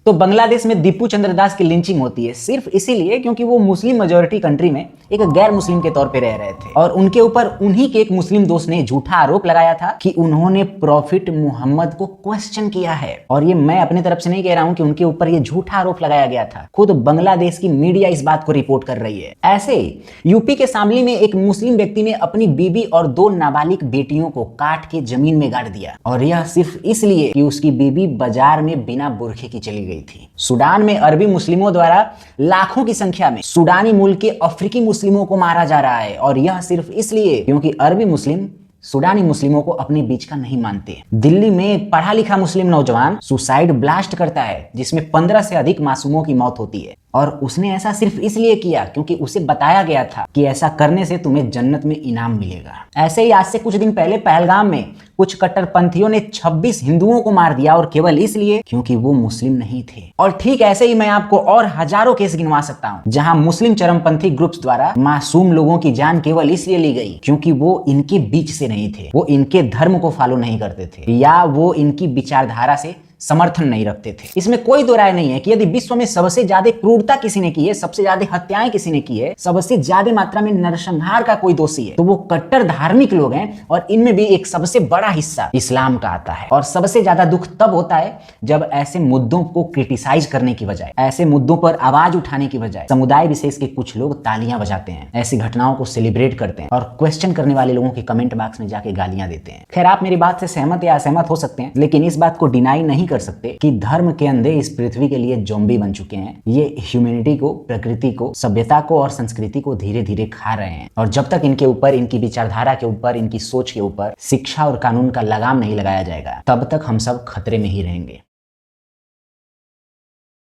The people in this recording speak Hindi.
तो बांग्लादेश में दीपू चंद्र दास की लिंचिंग होती है सिर्फ इसीलिए क्योंकि वो मुस्लिम मेजोरिटी कंट्री में एक गैर मुस्लिम के तौर पे रह रहे थे और उनके ऊपर उन्हीं के एक मुस्लिम दोस्त ने झूठा आरोप लगाया था कि उन्होंने प्रॉफिट मोहम्मद को क्वेश्चन किया है। और ये मैं अपने तरफ से नहीं कह रहा हूं कि उनके ऊपर ये झूठा आरोप लगाया गया था, खुद बांग्लादेश की मीडिया इस बात को रिपोर्ट कर रही है। ऐसे यूपी के शामली में एक मुस्लिम व्यक्ति ने अपनी बीबी और 2 नाबालिग बेटियों को काट के जमीन में गाड़ दिया और यह सिर्फ इसलिए कि उसकी बीबी बाजार में बिना बुरखे की चली गई थी। सूडान में अरबी मुस्लिमों द्वारा लाखों की संख्या में सूडानी मूल के अफ्रीकी मुस्लिमों को मारा जा रहा है और यह सिर्फ इसलिए क्योंकि अरबी मुस्लिम सूडानी मुस्लिमों को अपने बीच का नहीं मानते। दिल्ली में पढ़ा लिखा मुस्लिम नौजवान सुसाइड ब्लास्ट करता है जिसमें 15 से अधिक मासूमों की मौत होती है और उसने ऐसा सिर्फ इसलिए किया क्योंकि उसे बताया गया था कि ऐसा करने से तुम्हें जन्नत में इनाम मिलेगा। ऐसे ही आज से कुछ दिन पहले पहलगाम में कुछ कट्टरपंथियों ने 26 हिंदुओं को मार दिया और केवल इसलिए क्योंकि वो मुस्लिम नहीं थे। और ठीक ऐसे ही मैं आपको और हजारों केस गिनवा सकता हूँ जहां मुस्लिम चरमपंथी ग्रुप्स द्वारा मासूम लोगों की जान केवल इसलिए ली गई क्योंकि वो इनके बीच से नहीं थे, वो इनके धर्म को फॉलो नहीं करते थे या वो इनकी विचारधारा से समर्थन नहीं रखते थे। इसमें कोई दो राय नहीं है कि यदि विश्व में सबसे ज्यादा क्रूरता किसी ने की है, सबसे ज्यादा हत्याएं किसी ने की है, सबसे ज्यादा मात्रा में नरसंहार का कोई दोषी है तो वो कट्टर धार्मिक लोग हैं और इनमें भी एक सबसे बड़ा हिस्सा इस्लाम का आता है। और सबसे ज्यादा दुख तब होता है जब ऐसे मुद्दों को क्रिटिसाइज करने की बजाय, ऐसे मुद्दों पर आवाज उठाने की बजाय समुदाय विशेष के कुछ लोग तालियां बजाते हैं, ऐसी घटनाओं को सेलिब्रेट करते हैं और क्वेश्चन करने वाले लोगों के कमेंट बॉक्स में जाके गालियां देते हैं। खैर, आप मेरी बात से सहमत या असहमत हो सकते हैं, लेकिन इस बात को डिनाई नहीं कर सकते कि धर्म के अंधे इस पृथ्वी के लिए ज़ॉम्बी बन चुके हैं। ये ह्यूमैनिटी को, प्रकृति को, सभ्यता को और संस्कृति को धीरे धीरे खा रहे हैं और जब तक इनके ऊपर, इनकी विचारधारा के ऊपर, इनकी सोच के ऊपर शिक्षा और कानून का लगाम नहीं लगाया जाएगा तब तक हम सब खतरे में ही रहेंगे।